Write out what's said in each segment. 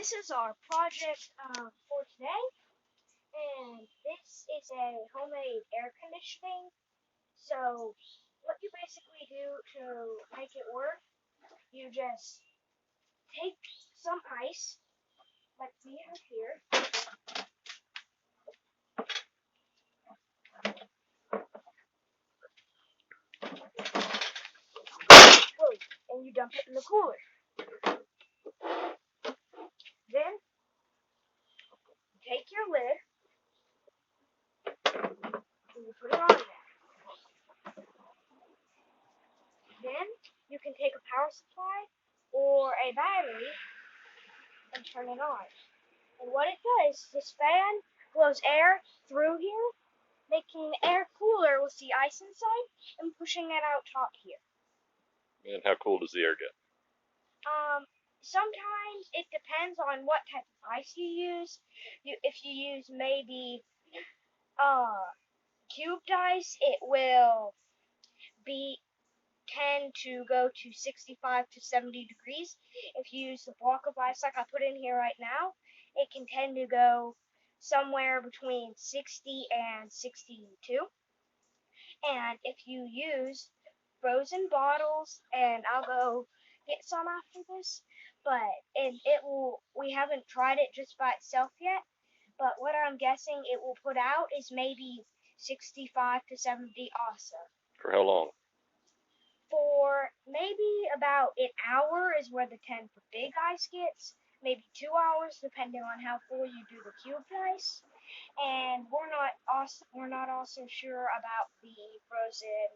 this is our project for today, and this is a homemade air conditioning. So, what you basically do to make it work, you just take some ice, like we have here, and you dump it in the cooler. Then, take your lid, and you put it on there. Then, you can take a power supply or a battery and turn it on. And what it does, this fan blows air through here, making the air cooler with the ice inside and pushing it out top here. And how cool does the air get? Sometimes it depends on what type of ice you use. If you use maybe cubed ice, it will be tend to go to 65 to 70 degrees. If you use the block of ice like I put in here right now, it can tend to go somewhere between 60 and 62. And if you use frozen bottles, and I'll go get some after this, we haven't tried it just by itself yet, but what I'm guessing it will put out is maybe 65 to 70 also. For how long? For maybe about an hour is where the 10 for big ice gets, maybe 2 hours depending on how full you do the cubed ice. And we're not also sure about the frozen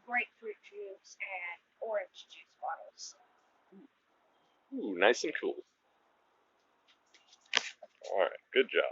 grapefruit juice and orange juice bottles. Ooh, nice and cool. All right, good job.